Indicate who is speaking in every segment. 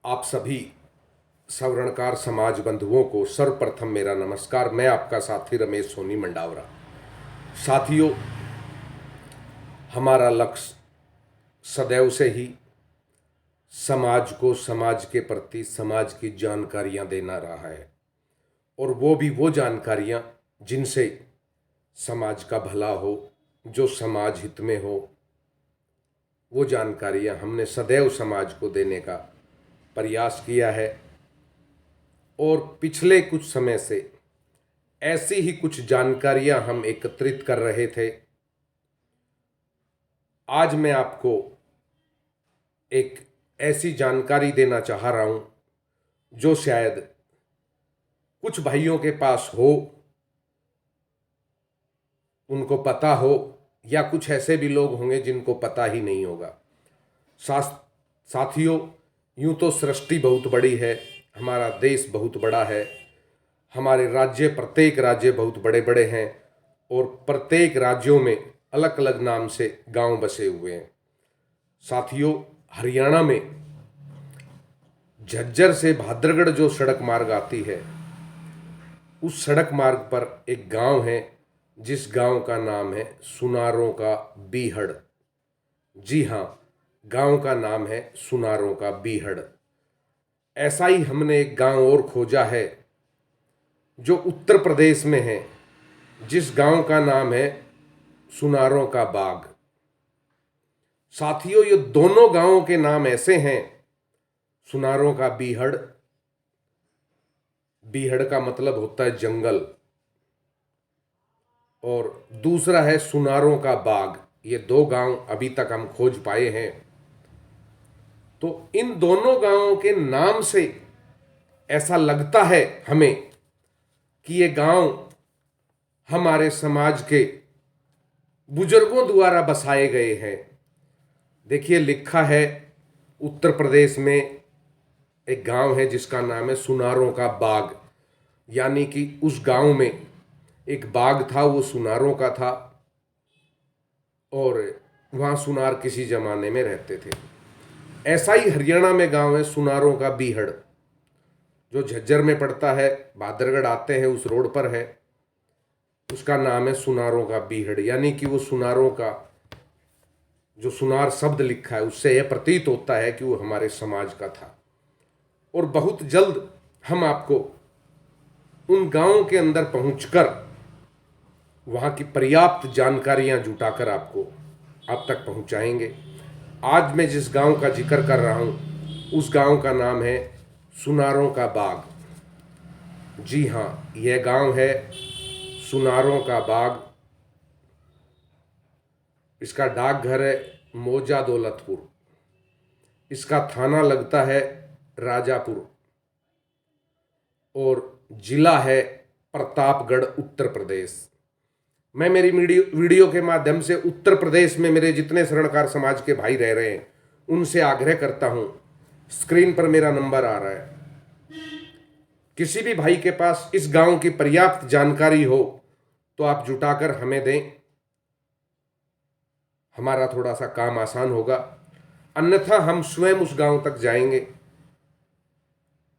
Speaker 1: आप सभी सवर्णकार समाज बंधुओं को सर्वप्रथम मेरा नमस्कार। मैं आपका साथी रमेश सोनी मंडावरा। साथियों, हमारा लक्ष्य सदैव से ही समाज को समाज के प्रति समाज की जानकारियां देना रहा है, और वो भी वो जानकारियां जिनसे समाज का भला हो, जो समाज हित में हो। वो जानकारियां हमने सदैव समाज को देने का प्रयास किया है, और पिछले कुछ समय से ऐसी ही कुछ जानकारियां हम एकत्रित कर रहे थे। आज मैं आपको एक ऐसी जानकारी देना चाह रहा हूं जो शायद कुछ भाइयों के पास हो, उनको पता हो, या कुछ ऐसे भी लोग होंगे जिनको पता ही नहीं होगा। साथियों, यूं तो सृष्टि बहुत बड़ी है, हमारा देश बहुत बड़ा है, हमारे राज्य, प्रत्येक राज्य बहुत बड़े बड़े हैं, और प्रत्येक राज्यों में अलग अलग नाम से गांव बसे हुए हैं। साथियों, हरियाणा में झज्जर से भाद्रगढ़ जो सड़क मार्ग आती है, उस सड़क मार्ग पर एक गांव है जिस गांव का नाम है सुनारों का बीहड़। जी हाँ, गांव का नाम है सुनारों का बीहड़। ऐसा ही हमने एक गांव और खोजा है जो उत्तर प्रदेश में है, जिस गांव का नाम है सुनारों का बाग। साथियों, ये दोनों गांवों के नाम ऐसे हैं। सुनारों का बीहड़, बीहड़ का मतलब होता है जंगल, और दूसरा है सुनारों का बाग। ये दो गांव अभी तक हम खोज पाए हैं। तो इन दोनों गांवों के नाम से ऐसा लगता है हमें कि ये गांव हमारे समाज के बुजुर्गों द्वारा बसाए गए हैं। देखिए, लिखा है उत्तर प्रदेश में एक गांव है जिसका नाम है सुनारों का बाग, यानी कि उस गांव में एक बाग था, वो सुनारों का था, और वहाँ सुनार किसी जमाने में रहते थे। ऐसा ही हरियाणा में गांव है सुनारों का बीहड़, जो झज्जर में पड़ता है। भादरगढ़ आते हैं उस रोड पर है, उसका नाम है सुनारों का बीहड़। यानी कि वो सुनारों का जो सुनार शब्द लिखा है, उससे यह प्रतीत होता है कि वो हमारे समाज का था। और बहुत जल्द हम आपको उन गांवों के अंदर पहुंचकर वहाँ की पर्याप्त जानकारियाँ जुटाकर आपको आप तक पहुँचाएंगे। आज मैं जिस गांव का जिक्र कर रहा हूँ, उस गांव का नाम है सुनारों का बाग। जी हाँ, यह गांव है सुनारों का बाग। इसका डाकघर है मौजा दौलतपुर। इसका थाना लगता है राजापुर, और जिला है प्रतापगढ़, उत्तर प्रदेश। मैं मेरी वीडियो के माध्यम से उत्तर प्रदेश में मेरे जितने शरणकार समाज के भाई रह रहे हैं, उनसे आग्रह करता हूं, स्क्रीन पर मेरा नंबर आ रहा है, किसी भी भाई के पास इस गांव की पर्याप्त जानकारी हो तो आप जुटाकर हमें दें। हमारा थोड़ा सा काम आसान होगा। अन्यथा हम स्वयं उस गांव तक जाएंगे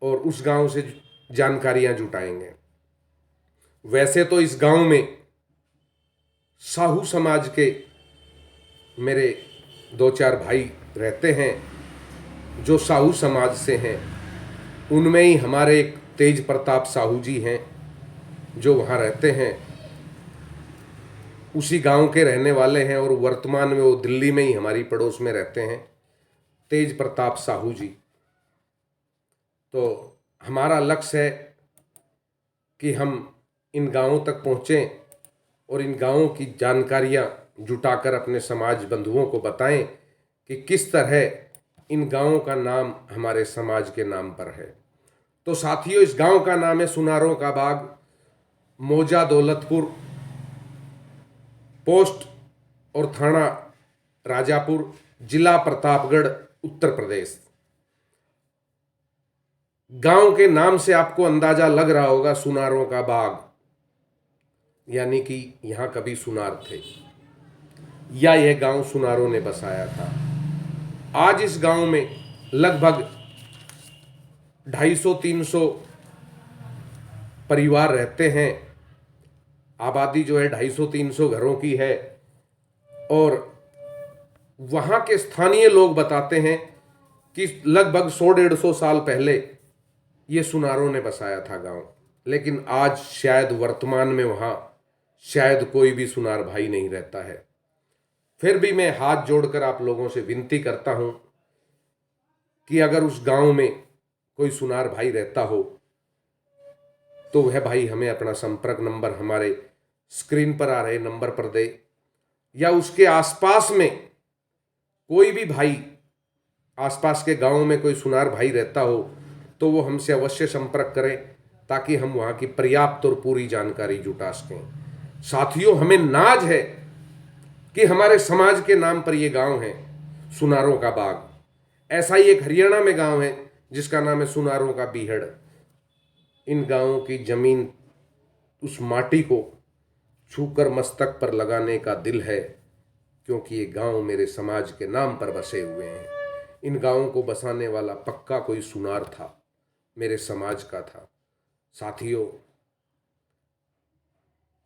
Speaker 1: और उस गांव से जानकारियां जुटाएंगे। वैसे तो इस गांव में साहू समाज के मेरे दो चार भाई रहते हैं जो साहू समाज से हैं। उनमें ही हमारे एक तेज प्रताप साहू जी हैं जो वहाँ रहते हैं, उसी गांव के रहने वाले हैं, और वर्तमान में वो दिल्ली में ही हमारी पड़ोस में रहते हैं, तेज प्रताप साहू जी। तो हमारा लक्ष्य है कि हम इन गांवों तक पहुँचें और इन गांवों की जानकारियां जुटाकर अपने समाज बंधुओं को बताएं कि किस तरह इन गांवों का नाम हमारे समाज के नाम पर है। तो साथियों, इस गांव का नाम है सुनारों का बाग, मौजा दौलतपुर, पोस्ट और थाना राजापुर, जिला प्रतापगढ़, उत्तर प्रदेश। गांव के नाम से आपको अंदाजा लग रहा होगा, सुनारों का बाग, यानी कि यहां कभी सुनार थे, या यह गांव सुनारों ने बसाया था। आज इस गांव में लगभग 250-300 परिवार रहते हैं। आबादी जो है 250-300 घरों की है। और वहाँ के स्थानीय लोग बताते हैं कि लगभग 100-150 साल पहले ये सुनारों ने बसाया था गांव। लेकिन आज शायद वर्तमान में वहाँ शायद कोई भी सुनार भाई नहीं रहता है। फिर भी मैं हाथ जोड़कर आप लोगों से विनती करता हूँ कि अगर उस गांव में कोई सुनार भाई रहता हो तो वह भाई हमें अपना संपर्क नंबर हमारे स्क्रीन पर आ रहे नंबर पर दे, या उसके आसपास में कोई भी भाई, आसपास के गांव में कोई सुनार भाई रहता हो तो वो हमसे अवश्य संपर्क करें, ताकि हम वहाँ की पर्याप्त और पूरी जानकारी जुटा सकें। साथियों, हमें नाज है कि हमारे समाज के नाम पर ये गांव है सुनारों का बाग। ऐसा ही एक हरियाणा में गांव है जिसका नाम है सुनारों का बीहड़। इन गांवों की जमीन, उस माटी को छूकर मस्तक पर लगाने का दिल है, क्योंकि ये गांव मेरे समाज के नाम पर बसे हुए हैं। इन गांवों को बसाने वाला पक्का कोई सुनार था, मेरे समाज का था। साथियों,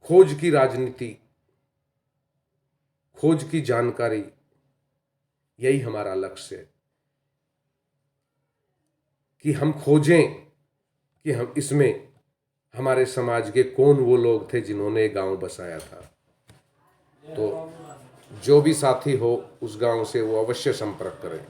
Speaker 1: खोज की राजनीति, खोज की जानकारी, यही हमारा लक्ष्य है कि हम खोजें कि हम इसमें हमारे समाज के कौन वो लोग थे जिन्होंने गांव बसाया था। तो जो भी साथी हो उस गांव से वो अवश्य संपर्क करें।